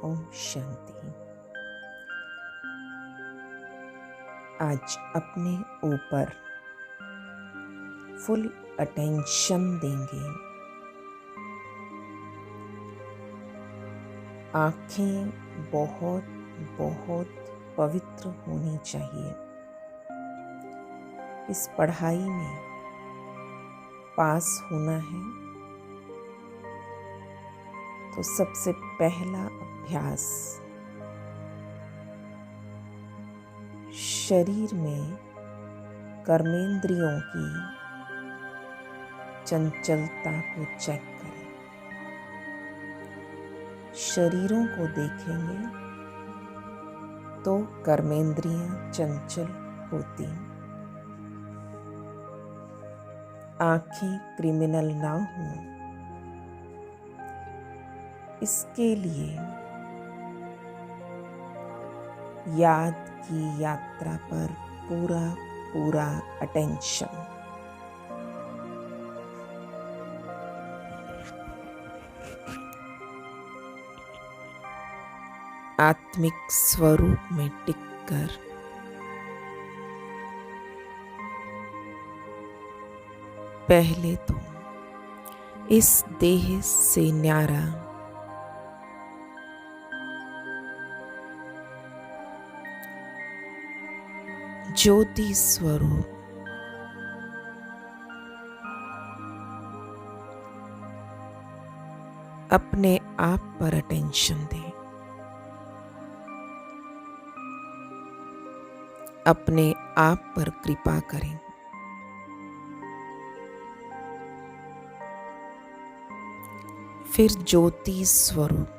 ओम शांति। आज अपने ऊपर फुल अटेंशन देंगे। आँखें बहुत बहुत पवित्र होनी चाहिए। इस पढ़ाई में पास होना है तो सबसे पहला अभ्यास शरीर में कर्मेंद्रियों की चंचलता को चेक करें। शरीरों को देखेंगे तो कर्मेंद्रियां चंचल होती। आँखें क्रिमिनल ना हों, इसके लिए याद की यात्रा पर पूरा पूरा अटेंशन। आत्मिक स्वरूप में टिककर पहले तो इस देह से न्यारा ज्योति स्वरूप अपने आप पर अटेंशन दें। अपने आप पर कृपा करें। फिर ज्योति स्वरूप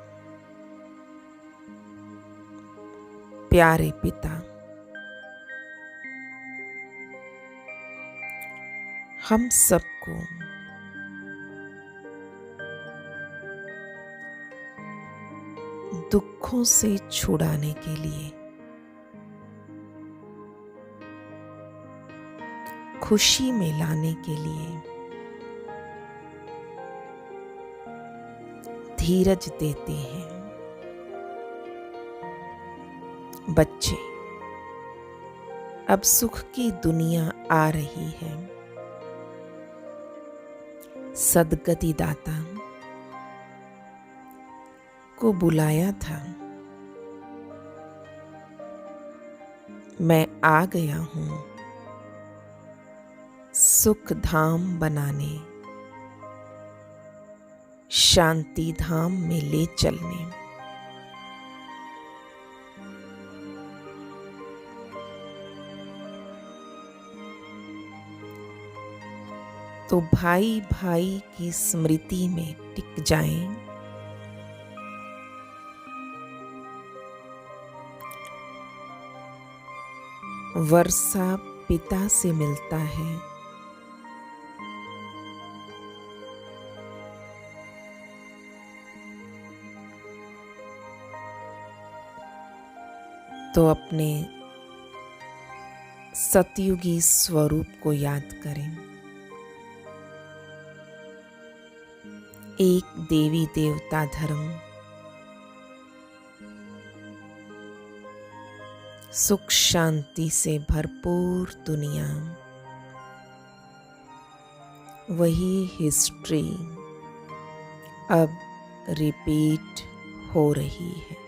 प्यारे पिता, हम सबको दुखों से छुड़ाने के लिए, खुशी में लाने के लिए धीरज देते हैं। बच्चे, अब सुख की दुनिया आ रही है। सद्गति दाता को बुलाया था। मैं आ गया हूं सुख धाम बनाने, शांति धाम में ले चलने। तो भाई भाई की स्मृति में टिक जाएं। वर्षा पिता से मिलता है, तो अपने सतयुगी स्वरूप को याद करें। एक देवी देवता धर्म, सुख शांति से भरपूर दुनिया, वही हिस्ट्री अब रिपीट हो रही है।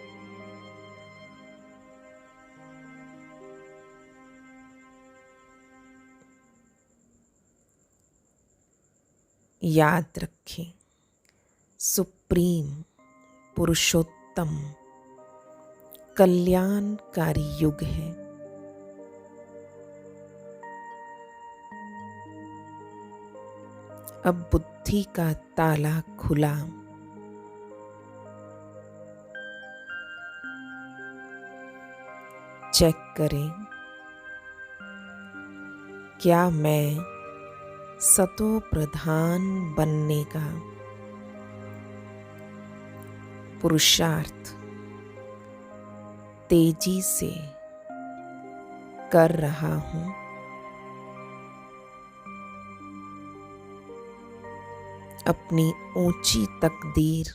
याद रखें, सुप्रीम पुरुषोत्तम कल्याणकारी युग है। अब बुद्धि का ताला खुला। चेक करें, क्या मैं सतो प्रधान बनने का पुरुषार्थ तेजी से कर रहा हूं? अपनी ऊंची तकदीर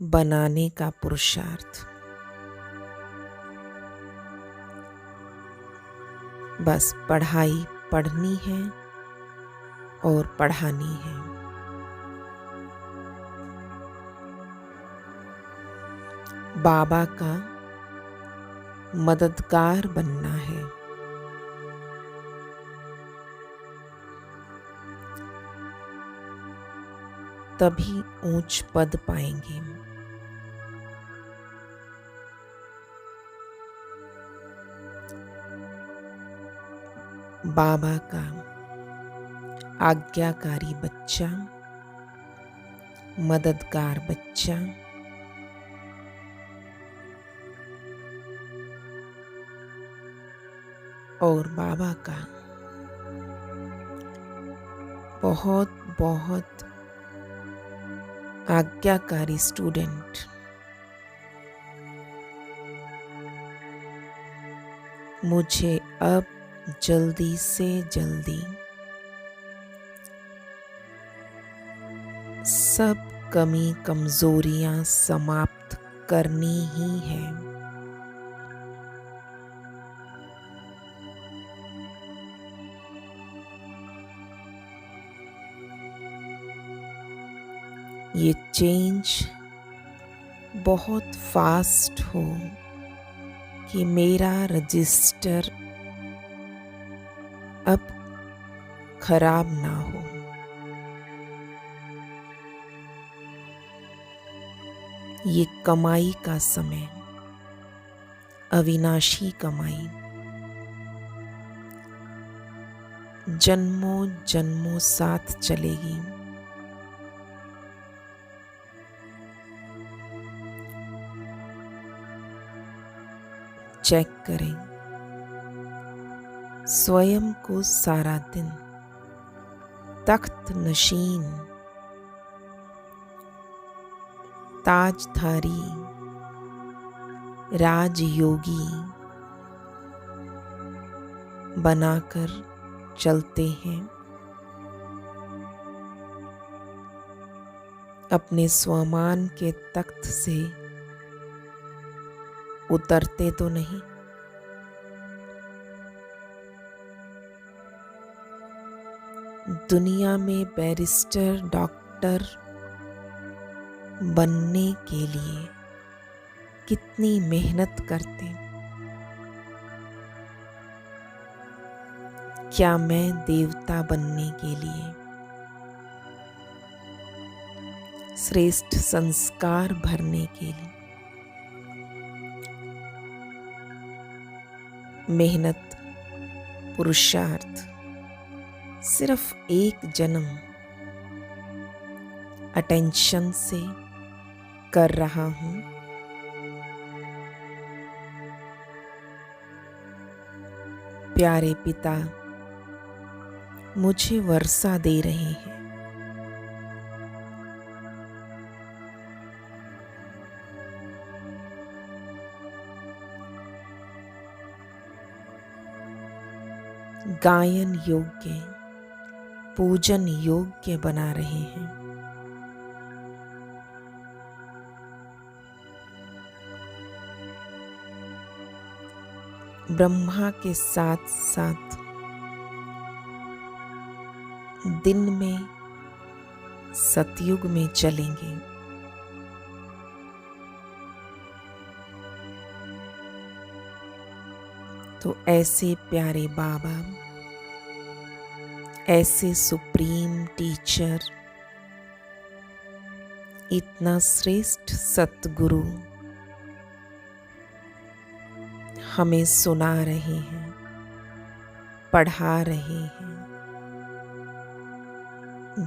बनाने का पुरुषार्थ। बस पढ़ाई पढ़नी है और पढ़ानी है। बाबा का मददगार बनना है। तभी ऊंच पद पाएंगे। बाबा का आज्ञाकारी बच्चा, मददगार बच्चा, और बाबा का बहुत बहुत आज्ञाकारी स्टूडेंट। मुझे अब जल्दी से जल्दी सब कमी कमजोरियां समाप्त करनी ही है। ये चेंज बहुत फास्ट हो कि मेरा रजिस्टर अब खराब ना हो। ये कमाई का समय, अविनाशी कमाई, जन्मों जन्मों साथ चलेगी। चेक करें स्वयं को सारा दिन तख्त नशीन, ताजधारी, राजयोगी बनाकर चलते हैं। अपने स्वमान के तख्त से उतरते तो नहीं। दुनिया में बैरिस्टर, डॉक्टर बनने के लिए कितनी मेहनत करते। क्या मैं देवता बनने के लिए श्रेष्ठ संस्कार भरने के लिए मेहनत, पुरुषार्थ सिर्फ एक जन्म अटेंशन से कर रहा हूं? प्यारे पिता मुझे वर्षा दे रहे हैं। गायन योग्य, पूजन योग्य बना रहे हैं। ब्रह्मा के साथ साथ दिन में सतयुग में चलेंगे। तो ऐसे प्यारे बाबा, ऐसे सुप्रीम टीचर, इतना श्रेष्ठ सतगुरु हमें सुना रहे हैं, पढ़ा रहे हैं।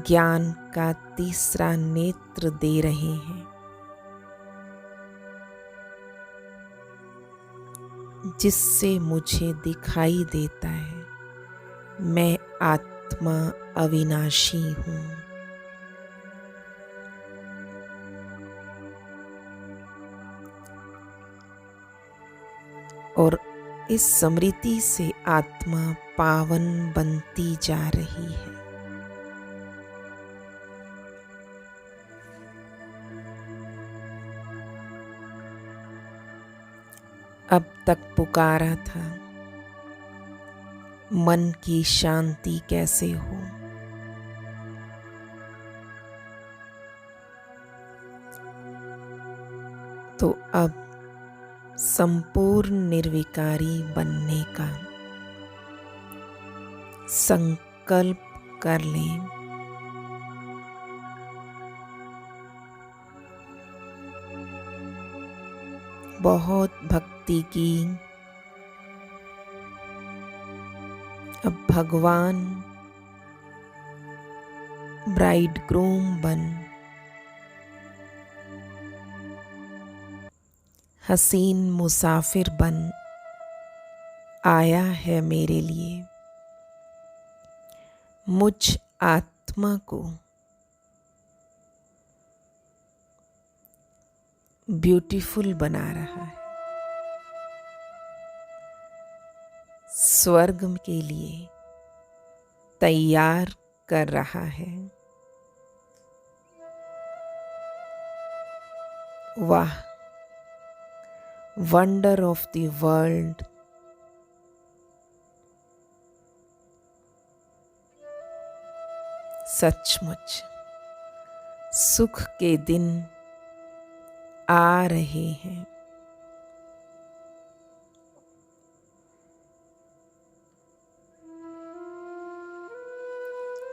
ज्ञान का तीसरा नेत्र दे रहे हैं, जिससे मुझे दिखाई देता है मैं आत्मा अविनाशी हूँ। और इस स्मृति से आत्मा पावन बनती जा रही है। अब तक पुकारा था, मन की शांति कैसे हो। तो अब संपूर्ण निर्विकारी बनने का संकल्प कर लें। बहुत भक्ति की। अब भगवान ब्राइड ग्रूम बन हसीन मुसाफिर बन आया है मेरे लिए। मुझ आत्मा को ब्यूटीफुल बना रहा है, स्वर्ग के लिए तैयार कर रहा है। वाह, वंडर ऑफ द वर्ल्ड। सचमुच सुख के दिन आ रहे हैं।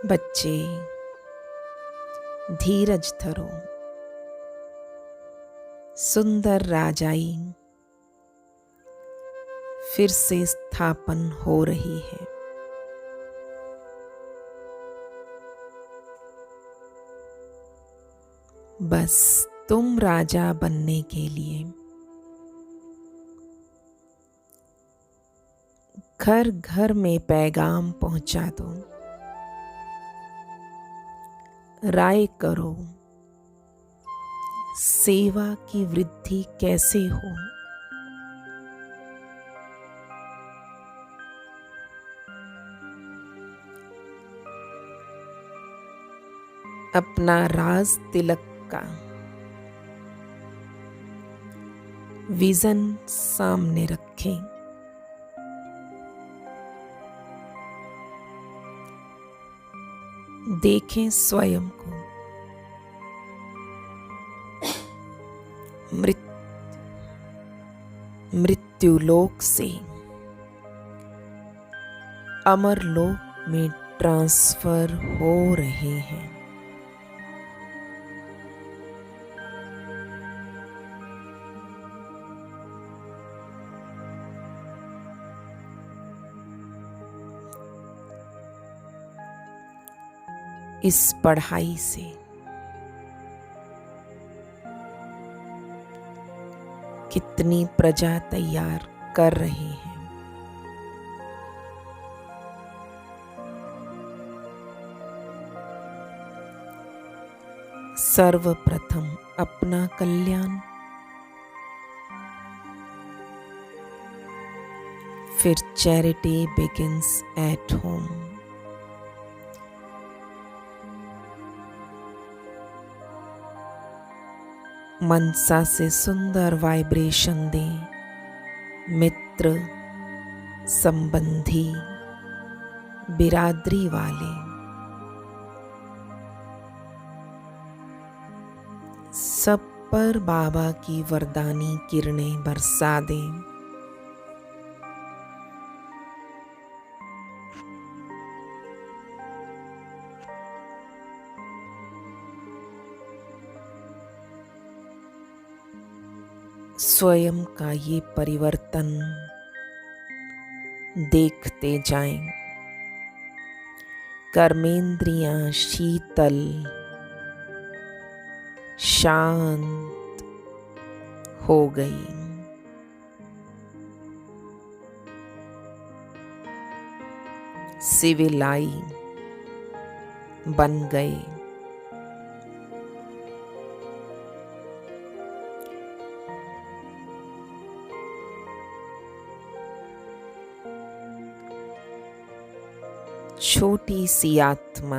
बच्चे, धीरज धरो। सुंदर राजाई फिर से स्थापन हो रही है। बस तुम राजा बनने के लिए घर घर में पैगाम पहुंचा दो। राय करो, सेवा की वृद्धि कैसे हो। अपना राज तिलक का विजन सामने रखें। देखें स्वयं को मृत्युलोक से अमरलोक में ट्रांसफर हो रहे हैं। इस पढ़ाई से कितनी प्रजा तैयार कर रहे हैं। सर्वप्रथम अपना कल्याण, फिर चैरिटी बिगिंस एट होम। मनसा से सुंदर वाइब्रेशन दें। मित्र, संबंधी, बिरादरी वाले सब पर बाबा की वरदानी किरणें बरसा दें। स्वयं का ये परिवर्तन देखते जाएं। कर्मेंद्रियां शीतल, शांत हो गई। सिविलाई बन गए। छोटी सी आत्मा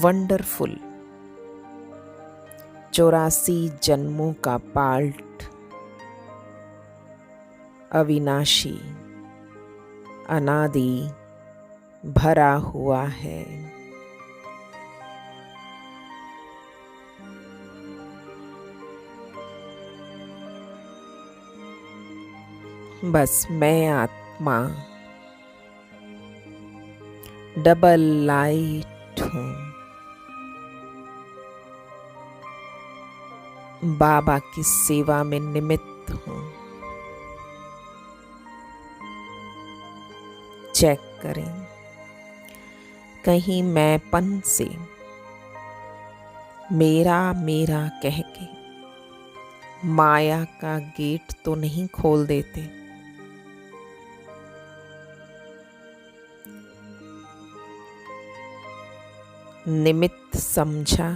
वंडरफुल 84 जन्मों का पाल्ट अविनाशी अनादि भरा हुआ है। बस मैं आत्मा डबल लाइट हूँ। बाबा की सेवा में निमित्त हूँ। चेक करें, कहीं मैंपन से मेरा मेरा कह के माया का गेट तो नहीं खोल देते। निमित्त समझा,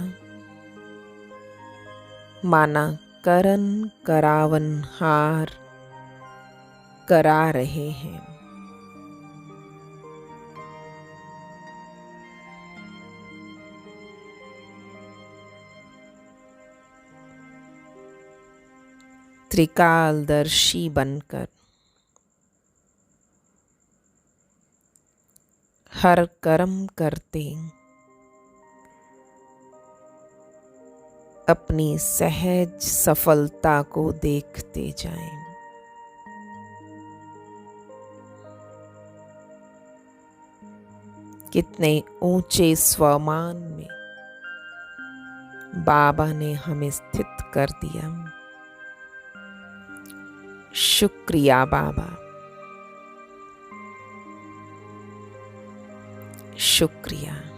माना करन करावन हार करा रहे हैं। त्रिकालदर्शी बनकर हर कर्म करते अपनी सहज सफलता को देखते जाएं। कितने ऊंचे स्वमान में बाबा ने हमें स्थित कर दिया। शुक्रिया बाबा, शुक्रिया।